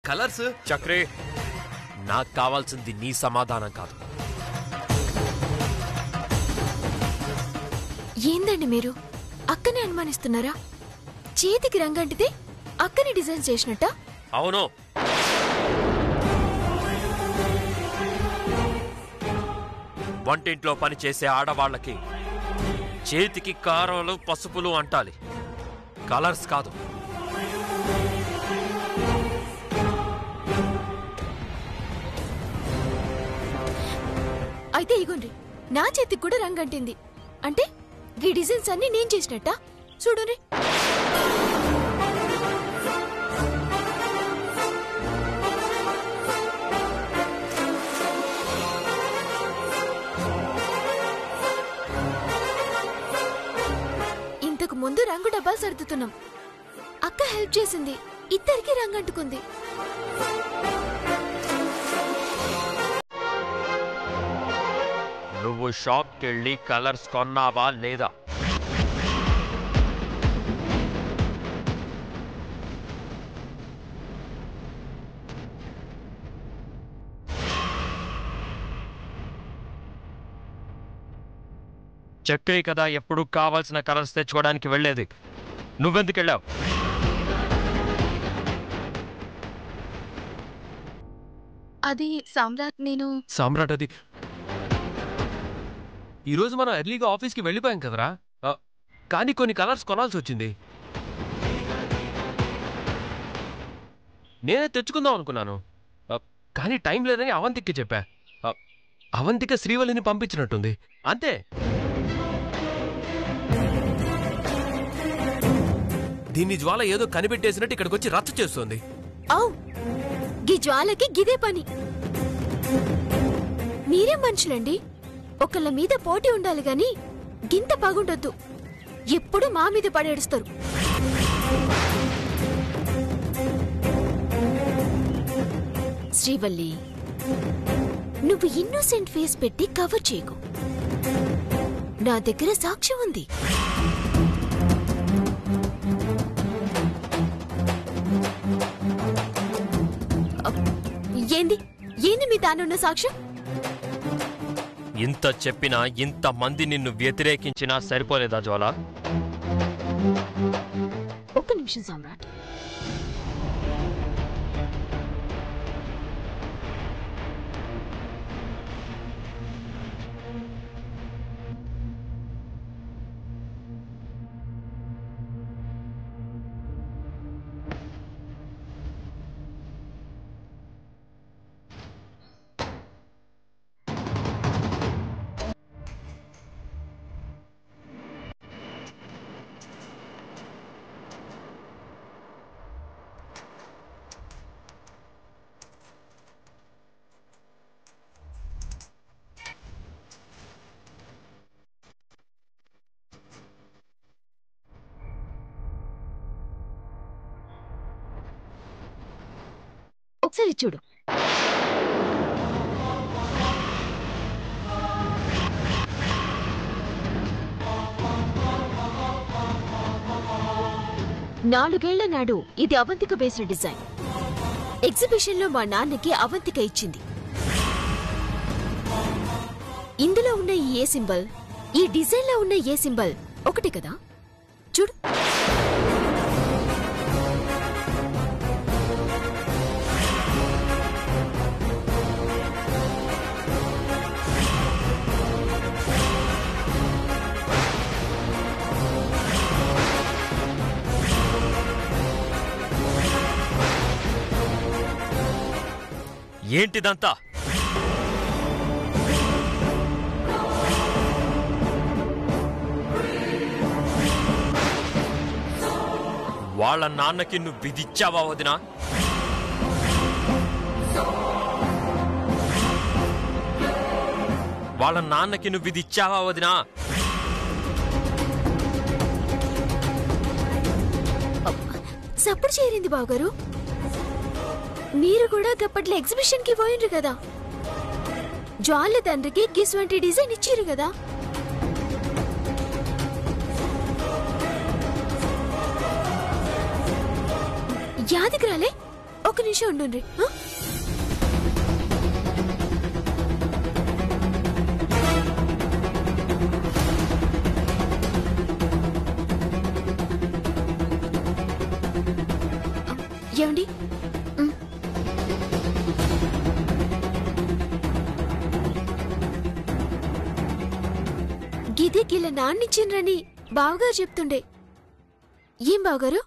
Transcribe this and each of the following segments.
Colours. చక్రే, నాకు కావాల్సింది నీ సమాధానం కాదు. ఏందండి మీరు అక్కనే అనుమానిస్తున్నారా? చేతికి రంగంటితే అక్కని డిజైన్ చేసినట్ట? అవును. వంటింట్లో పనిచేసే ఆడవాళ్ళకి చేతికి కారాలు పసుపులు అంటాలి, కలర్స్ కాదు. అయితే ఇగోండి, నా చేతికి కూడా రంగంటింది. అంటే ఈ డిజైన్స్ అన్ని నేను చేసినట్ట? చూడుని. ఇంతకు ముందు రంగు డబ్బాలు సర్దుతున్నాం. అక్క హెల్ప్ చేసింది, ఇద్దరికి రంగంటుకుంది. నువ్వు షాప్కి వెళ్ళి కలర్స్ కొన్నావా లేదా? చక్రీ కదా ఎప్పుడు కావాల్సిన కలర్స్ తెచ్చుకోవడానికి వెళ్ళేది, నువ్వెందుకు వెళ్ళావు? అది సామ్రాట్, సామ్రాట్, అది ఈరోజు మనం ఎర్లీగా ఆఫీస్కి వెళ్ళిపోయాం కదరా, కానీ కొన్ని కలర్స్ కొనాల్సి వచ్చింది. నేనే తెచ్చుకుందాం అనుకున్నాను, కానీ టైం లేదని అవంతికి చెప్పా. అవంతిక శ్రీవల్లిని పంపించినట్టుంది, అంతే. దీన్ని జ్వాల ఏదో కనిపెట్టేసినట్టు ఇక్కడికి వచ్చి రచ్చ చేస్తోంది. అవు గీ జ్వాలకి గిదే పని. మీరేం మనుషులండి, ఒకళ్ళ మీద పోటీ ఉండాలి గాని గింత బాగుండొద్దు. ఎప్పుడు మా మీద పడేడుస్తారు. శ్రీవల్లి, నువ్వు ఇన్నోసెంట్ ఫేస్ పెట్టి కవర్ చేయకు. నా దగ్గర సాక్ష్యం ఉంది. ఏంది ఏంది మీ తానున్న సాక్ష్యం? ఇంత చెప్పినా ఇంతమంది నిన్ను వ్యతిరేకించినా సరిపోలేదా జ్వాల? ఒక్క నిమిషం సామ్రాట్. ఒకసారి చూడు. నాలుగేళ్ల నాడు ఇది అవంతిక బేస్డ్ డిజైన్. ఎగ్జిబిషన్ లో మా నాన్నకి అవంతిక ఇచ్చింది. ఇందులో ఉన్న ఈ ఏ సింబల్, ఈ డిజైన్ లో ఉన్న ఏ సింబల్ ఒకటి కదా? చూడు. ఏంటిదంతా? వాళ్ళ నాన్నకి నువ్వు విధిచ్చావా వదినా? వాళ్ళ నాన్నకి నువ్వు విధిచ్చావా వదినా? సప్పుడు చేరింది బావగారు. మీరు కూడా గప్పట్లో ఎగ్జిబిషన్ కి పోయిండ్రు కదా. జ్వాల తండ్రికి గిస్వంటి డిజైన్ ఇచ్చిరు కదా. యాదికి రాలే? ఒక ఒక్క నిమిషం ఉండండి. ఏమండి, గిదే గిల నాన్నిచ్చిండ్రని బావగారు చెప్తుండే. ఏం బావగారు?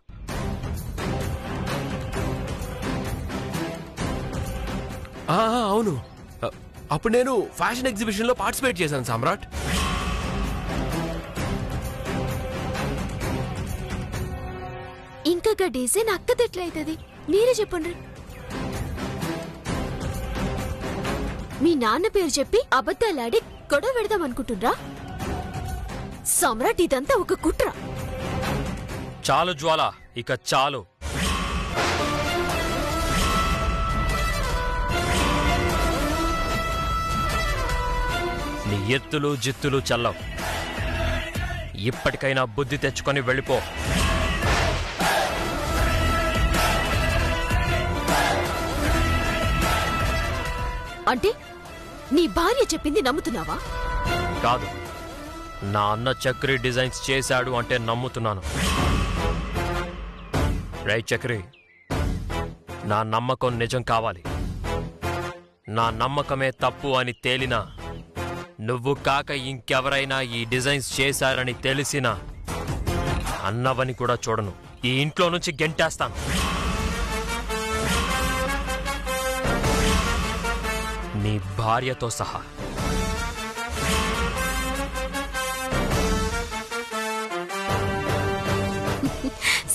అవును, అప్పుడు నేను ఫ్యాషన్ ఎగ్జిబిషన్ లో పార్టిసిపేట్ చేశాను సామ్రాట్. ఇంకా డిజైన్ అక్కదెట్లయితది మీరే చెప్పండి. మీ నాన్న పేరు చెప్పి అబద్ధాలాడి గొడవ పెడదాం అనుకుంటున్నారా? సమ్రాట్, ఇదంతా ఒక కుట్ర. చాలు జ్వాల, ఇక చాలు. నీ ఎత్తులు జిత్తులు చల్లవు. ఇప్పటికైనా బుద్ధి తెచ్చుకొని వెళ్ళిపో. అంటే నీ భార్య చెప్పింది నమ్ముతున్నావా? కాదు, నా అన్న చక్రి డిజైన్స్ చేశాడు అంటే నమ్ముతున్నాను. రైట్ చక్రి, నా నమ్మకం నిజం కావాలి. నా నమ్మకమే తప్పు అని తేలినా, నువ్వు కాక ఇంకెవరైనా ఈ డిజైన్స్ చేశారని తెలిసినా అన్నవని కూడా చూడను. ఈ ఇంట్లో నుంచి గెంటేస్తాను. నీ భార్యతో సహా.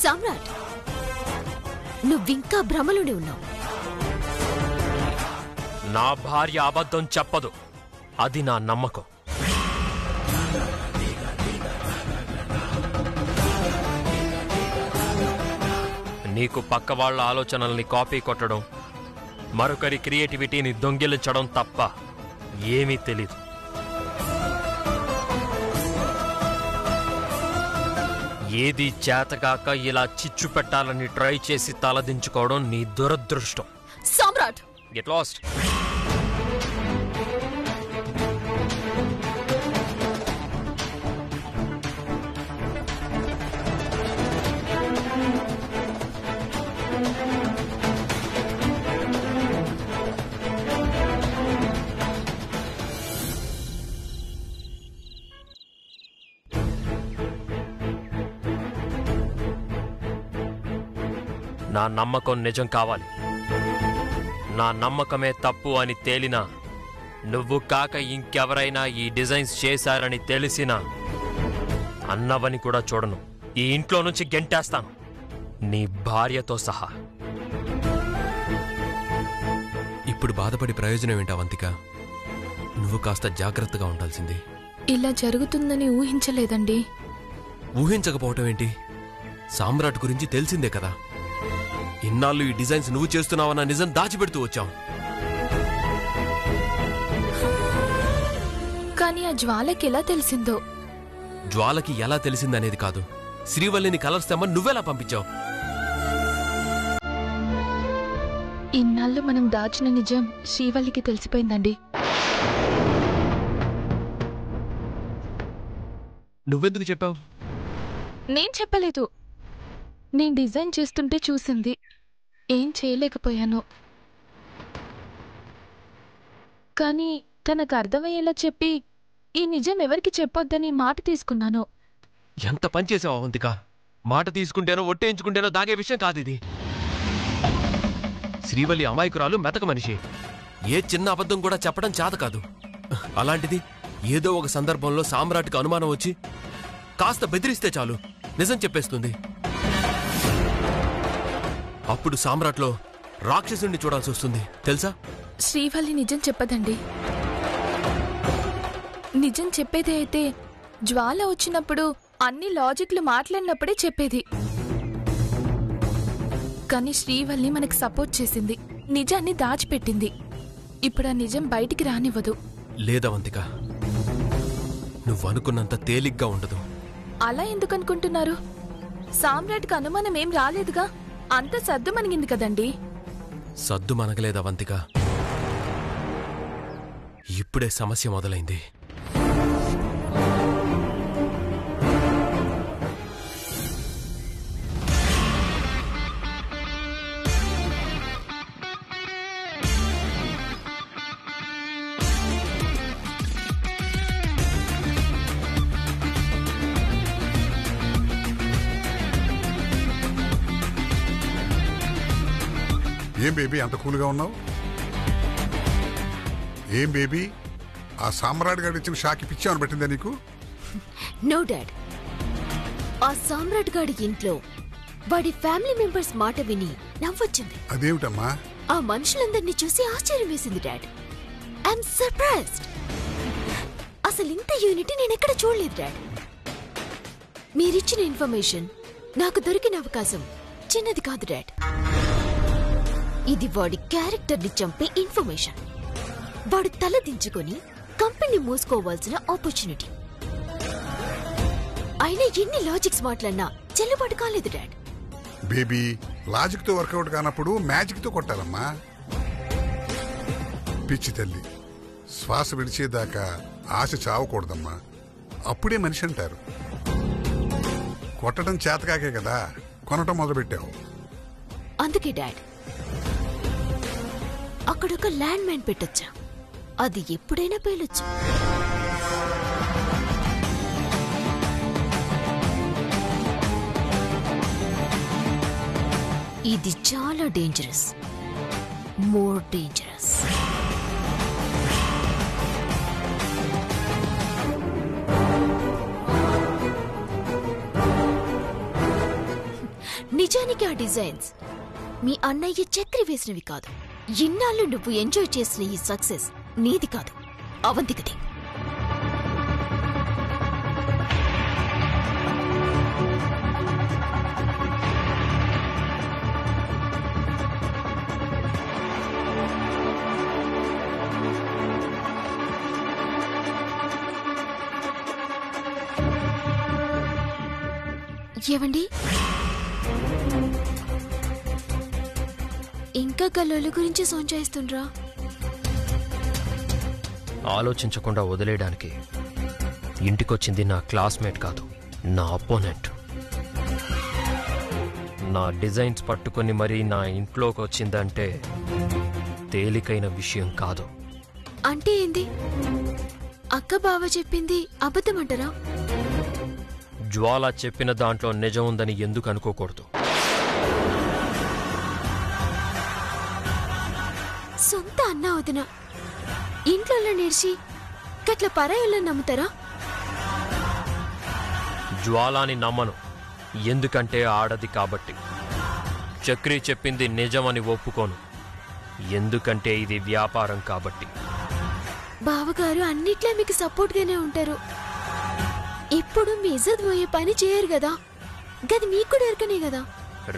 సమ్రాట్, నువ్వింకా భ్రమలోనే ఉన్నావు. నా భార్య అబద్ధం చెప్పదు, అది నా నమ్మకం. నీకు పక్క వాళ్ళ ఆలోచనల్ని కాపీ కొట్టడం, మరొకరి క్రియేటివిటీని దొంగిలించడం తప్ప ఏమీ తెలీదు. ఏది చేతకాక ఇలా చిచ్చు పెట్టాలని ట్రై చేసి తలదించుకోవడం నీ దురదృష్టం. సమ్రాట్, గెట్ లాస్ట్. నా నమ్మకం నిజం కావాలి. నా నమ్మకమే తప్పు అని తేలినా, నువ్వు కాక ఇంకెవరైనా ఈ డిజైన్స్ చేశారని తెలిసినా అన్నవని కూడా చూడను. ఈ ఇంట్లో నుంచి గెంటేస్తాను, నీ భార్యతో సహా. ఇప్పుడు బాధపడి ప్రయోజనం ఏంటి అవంతిక? నువ్వు కాస్త జాగ్రత్తగా ఉండాల్సింది. ఇలా జరుగుతుందని ఊహించలేదండి. ఊహించకపోవటం ఏంటి? సామ్రాట్ గురించి తెలిసిందే కదా. ఇన్నాళ్ళు ఈ డిజైన్స్ నువ్వు చేస్తున్నావన్న నిజం దాచిపెడుతూ వచ్చాం. కానీ ఆ జ్వాలకి ఎలా తెలిసిందో? జ్వాలకి ఎలా తెలిసిందనేది కాదు, శ్రీవల్లిని కలర్స్ తెమ్మని నువ్వెలా పంపించావు? ఇన్నాళ్ళు మనం దాచిన నిజం శ్రీవల్లికి తెలిసిపోయిందండి. నువ్వెందుకు చెప్పావు? నేను చెప్పలేదు. నేను డిజైన్ చేస్తుంటే చూసింది. ఏం చేయలేకపోయాను. కానీ తనకు అర్థమయ్యేలా చెప్పి ఈ నిజం ఎవరికి చెప్పొద్దని మాట తీసుకున్నాను. ఎంత పని చేసావు అవంతిక. మాట తీసుకుంటేనో ఒట్టేయించుకుంటేనో దాగే విషయం కాదు ఇది. శ్రీవల్లి అమాయకురాలు, మెతక మనిషి. ఏ చిన్న అబద్ధం కూడా చెప్పడం చేత కాదు. అలాంటిది ఏదో ఒక సందర్భంలో సామ్రాట్కి అనుమానం వచ్చి కాస్త బెదిరిస్తే చాలు నిజం చెప్పేస్తుంది. అప్పుడు సామ్రాట్లో రాక్షసుణ్ణి చూడాల్సి వస్తుంది తెలుసా? శ్రీవల్లి నిజం చెప్పదండి. నిజం చెప్పేది అయితే జ్వాల వచ్చినప్పుడు అన్ని లాజిక్లు మాట్లాడినప్పుడే చెప్పేది. కానీ శ్రీవల్లి మనకు సపోర్ట్ చేసింది, నిజాన్ని దాచిపెట్టింది. ఇప్పుడు ఆ నిజం బయటికి రానివ్వదు. లేదవంతిక, నువ్వు అనుకున్నంత తేలిగ్గా ఉండదు. అలా ఎందుకనుకుంటున్నారు? సామ్రాట్కి అనుమానం ఏం రాలేదుగా. అంత సర్దు మణిగింది కదండి. సద్దు మనగలేదు అవంతిక. ఇప్పుడే సమస్య మొదలైంది. ఏం బేబీ అంత కూల్గా ఉన్నావు? ఏం బేబీ ఆ సామ్రాట్ గారు ఇచ్చిన షాకి పిచ్చామని పెట్టిందా నీకు? నో డాడ్, ఆ సామ్రాట్ గాడి ఇంట్లో వాడి ఫ్యామిలీ మెంబర్స్ మాట విని నవ్వొచ్చింది. అదేమిటమ్మా? ఆ మనుషులందరినీ చూసి ఆశ్చర్యం వేసింది డాడ్. I'm surprised. అసలు ఇంత యూనిటీ నేనెక్కడ చూడలేదు డాడ్. మీరిచ్చిన ఇన్ఫర్మేషన్ నాకు దొరికిన అవకాశం చిన్నది కాదు డాడ్. ఇది వాడి క్యారెక్టర్ని చంపే ఇన్ఫర్మేషన్. వాడు తల దించుకొని కంపెనీ మూసుకోవాల్సిన ఆపర్చునిటీ. అయినా ఎన్ని లాజిక్స్ మాట్లాడినా చెల్లుబాటు కాలేదు డాడ్. బేబీ లాజిక్ తో వర్కౌట్ కానప్పుడు మ్యాజిక్ తో కొట్టాలమ్మా. పిచ్చి తల్లి, శ్వాస విడిచేదాకా ఆశ చావకూడదమ్మా. అప్పుడే మనిషి అంటారు. కొట్టడం చేతకాకే కదా కొనటం మొదలుపెట్టావు. అందుకే డాడ్ అక్కడొక ల్యాండ్ మైన్ పెట్టొచ్చా? అది ఎప్పుడైనా పేలొచ్చు. ఇది చాలా డేంజరస్, మోర్ డేంజరస్. నిజానికి ఆ డిజైన్స్ మీ అన్నయ్య చక్రి వేసినవి కాదు. ఇన్నాళ్ళు నువ్వు ఎంజాయ్ చేసిన ఈ సక్సెస్ నీది కాదు, అవంతికది. ఏవండి, ఇంకా కల్లోల గురించి సోంచాయిస్తుండ్రా? ఆలోచించకుండా వదిలేయడానికి ఇంటికొచ్చింది నా క్లాస్మేట్ కాదు, నా అపోనెంట్. నా డిజైన్స్ పట్టుకొని మరీ నా ఇంట్లోకి వచ్చిందంటే తేలికైన విషయం కాదు. అంటే ఏంది? అక్క బావ చెప్పింది అబద్ధమంటారా? జ్వాల చెప్పిన దాంట్లో నిజం ఉందని ఎందుకు అనుకోకూడదు? సొంత అన్న వదిన ఇంట్లో నేర్చి గట్ల పరాయిల్లో నమ్ముతారా? జ్వాలాని నమ్మను, ఎందుకంటే ఆడది కాబట్టి. చక్రి చెప్పింది నిజమని ఒప్పుకోను, ఎందుకంటే ఇది వ్యాపారం కాబట్టి. బావగారు అన్నిట్లా మీకు సపోర్ట్ గానే ఉంటారు. ఇప్పుడు మీ ఇజ్జత్ పోయే పని చేయరు కదా, గది మీకు కూడా ఎరకనే కదా.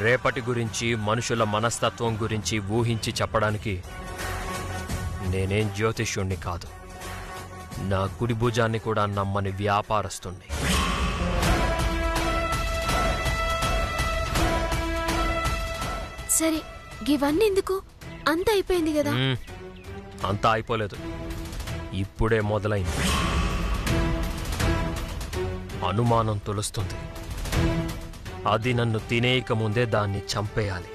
రేపటి గురించి, మనుషుల మనస్తత్వం గురించి ఊహించి చెప్పడానికి నేనేం జ్యోతిష్యుణ్ణి కాదు. నా కుడి భుజాన్ని కూడా నమ్మని వ్యాపారస్తుణ్ణి. సరే, ఇవన్నీ ఎందుకు? అంతా అయిపోయింది కదా. అంతా అయిపోలేదు, ఇప్పుడే మొదలైంది. అనుమానం తొలుస్తుంది. అది నన్ను తినేయక ముందే దాన్ని చంపేయాలి.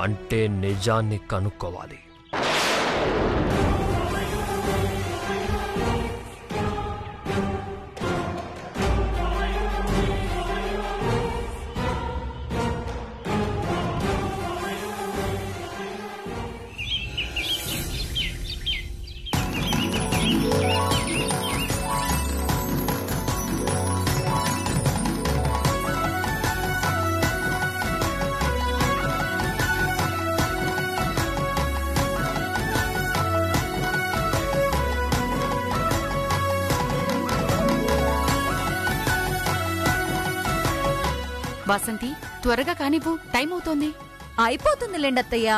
అంటే నిజాన్ని కనుక్కోవాలి. వాసంతి, త్వరగా కానివ్వు, టైం అవుతోంది. అయిపోతుందిలేండత్తయ్యా.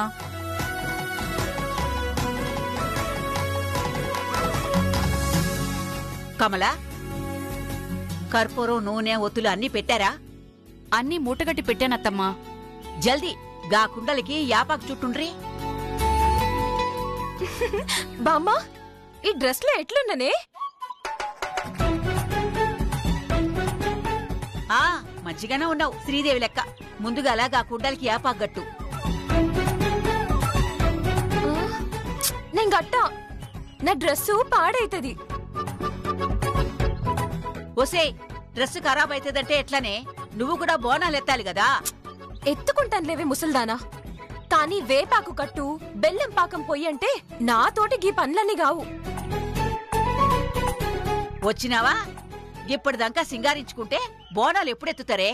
కమలా, కర్పూరం, నూనె, ఒత్తులు అన్నీ పెట్టారా? అన్నీ మూటగట్టి పెట్టానత్తమ్మా. జల్దీ గా కుండలికి యాపాకు చుట్టుండ్రి. బామ్మ ఈ డ్రెస్ లో ఎట్లున్ననే? మంచిగానే ఉన్నావు శ్రీదేవి లెక్క. ముందుగాల గా కుండలికి యాపాకు గట్టు. నేను గట్టా, నా డ్రెస్సు పాడైతది. ఒసే, డ్రెస్సు ఖరాబ్ అయితదంటే ఎట్లనే? నువ్వు కూడా బోనాలు ఎత్తాలి కదా. ఎత్తుకుంటానులేవే ముసల్దానా, కానీ వేపాకు కట్టు బెల్లం పాకం పొయ్యి అంటే నాతోటి గీ పనులన్నీ గావు. వచ్చినావా? ఇప్పటిదాకా సింగారించుకుంటే బోనాలు ఎప్పుడెత్తుతారే?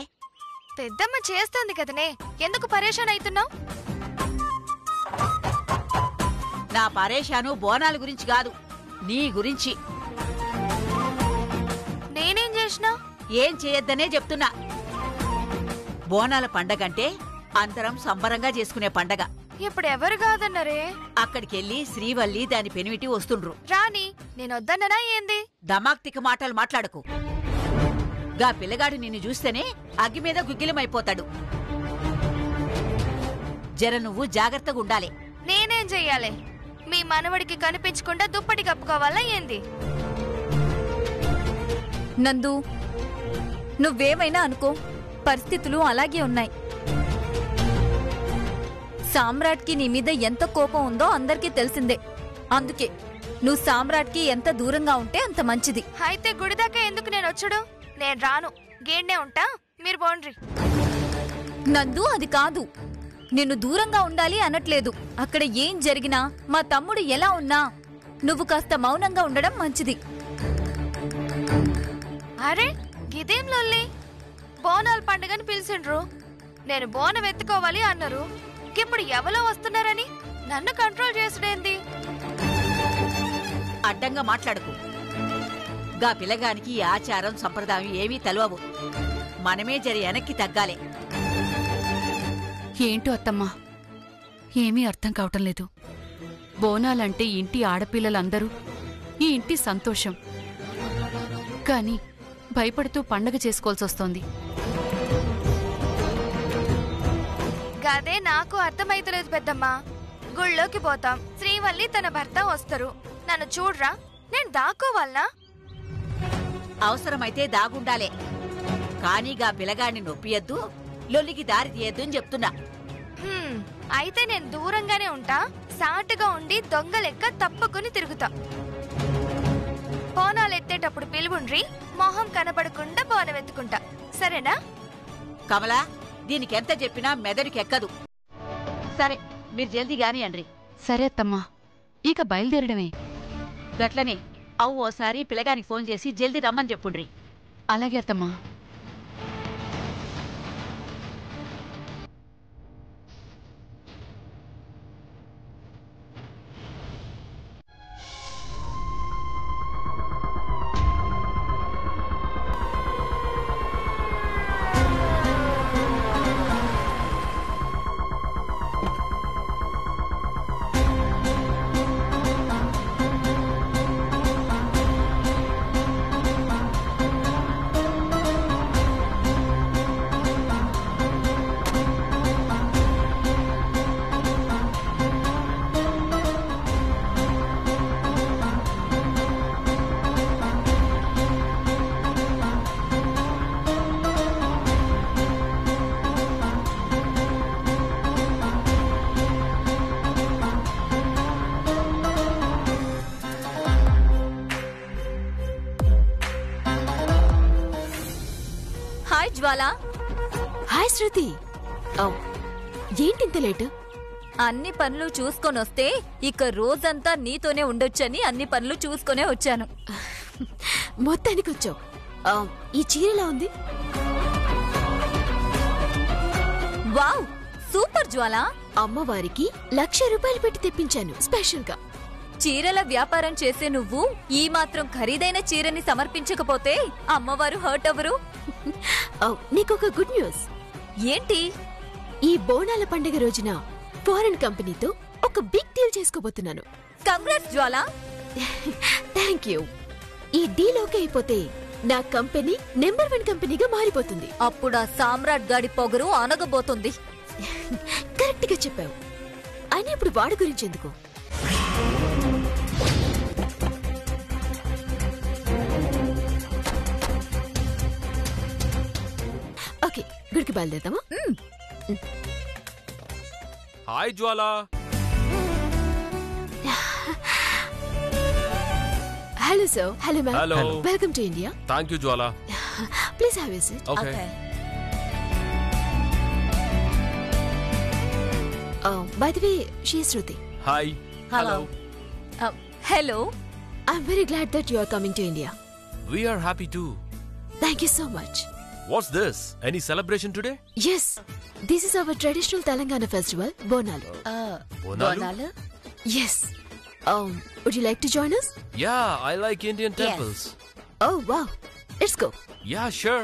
పెద్దమ్మ చేస్తోంది కదనే, ఎందుకు పరేషాన్ అవుతున్నావు? నా పరేషాను బోనాల గురించి కాదు, నీ గురించి. నేనేం చేసినా? ఏం చేయొద్దనే చెప్తున్నా. బోనాల పండగంటే అందరం సంబరంగా చేసుకునే పండగ. ఇప్పుడు ఎవరు కాదన్నారే? అక్కడికెళ్ళి శ్రీవల్లి దాని పెనిమిటి వస్తుండ్రు. రాని, నేనొద్దన్ననా ఏంది? దమాక్తిక మాటలు మాట్లాడకు. గా పిల్లగాడు నిన్ను చూస్తేనే అగ్గి మీద గుగ్గిలమైపోతాడు. జర నువ్వు జాగ్రత్తగా ఉండాలి. నేనేం చెయ్యాలి? మీ మనవడికి కనిపించకుండా దుప్పటి కప్పుకోవాలా ఏంది? నందు, నువ్వేమైనా అనుకో, పరిస్థితులు అలాగే ఉన్నాయి. సామ్రాట్కి నీ మీద ఎంత కోపం ఉందో అందరికీ తెలిసిందే. అందుకే నువ్వు సామ్రాట్కి ఎంత దూరంగా ఉంటే అంత మంచిది. అయితే గుడిదాకా ఎందుకు నేను వచ్చుడు? నేను రాను, గేడ్నే ఉంటా, మీరు పోండ్రి. నందు, అది కాదు. నిన్ను దూరంగా ఉండాలి అనట్లేదు. అక్కడ ఏం జరిగినా, మా తమ్ముడు ఎలా ఉన్నా నువ్వు కాస్త మౌనంగా ఉండడం మంచిది. అరే గిదేం లొల్లి? బోనాల పండుగని పిలిచిండ్రు, నేను బోనం ఎత్తుకోవాలి అన్నారు. ఇప్పుడు ఎవరో వస్తున్నారని నన్ను కంట్రోల్ చేసుడేంది? అడ్డంగా మాట్లాడకు. గా పిల్లగానికి ఆచారం సంప్రదాయం ఏమీ తెలవవు. మనమే జరి వెనక్కి తగ్గాలే. ఏంటో అత్తమ్మా, ఏమీ అర్థం కావటం లేదు. బోనాలంటే ఇంటి ఆడపిల్లలందరూ ఈ ఇంటి సంతోషం, కాని భయపడుతూ పండగ చేసుకోవాల్సొస్తోంది. గదే నాకు అర్థమైతలేదు పెద్దమ్మా. గుళ్ళోకి పోతాం, శ్రీవల్లి తన భర్త వస్తారు, నన్ను చూడ్రా, నేను దాక్కోవాలనా? అవసరమైతే దాగుండాలే, కానీగా పిల్లగాడిని నొప్పియద్దు, లొల్లికి దారి తీయద్దు అని చెప్తున్నా. అయితే నేను దూరంగానే ఉంటా, సాటుగా ఉండి దొంగ లెక్క తప్పుకుని తిరుగుతా. బోనాలు ఎత్తేటప్పుడు పిలువుండ్రి, మొహం కనబడకుండా బోనం ఎత్తుకుంటా, సరేనా? కమలా, దీనికెంత చెప్పినా మెదడుకెక్కదు. సరే, మీరు జల్దీ గాని అండ్రి. సరే అత్తమ్మా, ఇక బయలుదేరడమే. గట్లనే అవు. ఓసారి పిల్లగానికి ఫోన్ చేసి జల్దీ రమ్మని చెప్పుండ్రి. అలాగే అత్తమ్మా. హాయ్ జ్వాల. హాయ్ శృతి. ఏంటింత లేటు? అన్ని పనులు చూసుకొనొస్తే ఇక రోజంతా నీతోనే ఉండొచ్చని అన్ని పనులు చూసుకొనే వచ్చాను. మొత్తానికి వచ్చావు. ఈ చీరలా ఉంది. వావ్, సూపర్ జ్వాల. అమ్మవారికి 1,00,000 రూపాయలు పెట్టి తెప్పించాను స్పెషల్ గా. చీరల వ్యాపారం చేసే నువ్వు ఈ మాత్రం ఖరీదైన చీరని సమర్పించకపోతే అమ్మవారు హర్ట్ అవ్వరు. నీకొక గుడ్ న్యూస్. ఏంటి? ఈ బోనాల పండుగ రోజున ఫారెన్ కంపెనీతో ఒక బిగ్ డీల్ చేసుకోబోతున్నాను. కంగ్రాట్స్ జ్వాల. Thank you. ఈ డీల్ ఓకే అయిపోతే నా కంపెనీ నెంబర్ 1 కంపెనీగా మారిపోతుంది. అప్పుడా సామ్రాట్ గాడి పొగరు అనగబోతుంది. కరెక్ట్ గా చెప్పావు. అయినా ఇప్పుడు వాడి గురించి ఎందుకు? ఓకే, గుడికి బయలుదేరదామా? Hi Jwala. Hello sir. Hello ma'am. Hello. Welcome to India. Thank you Jwala. Please have a seat. Okay. By the way, she is Shruti. Hi. Hello. Hello. I'm very glad that you are coming to India. We are happy too. Thank you so much. What's this? Any celebration today? Yes, this is our traditional Telangana festival, Bonalu. Bonalu? Yes. Would you like to join us? Yeah, I like Indian temples. Oh, wow. Let's go. Yeah, sure.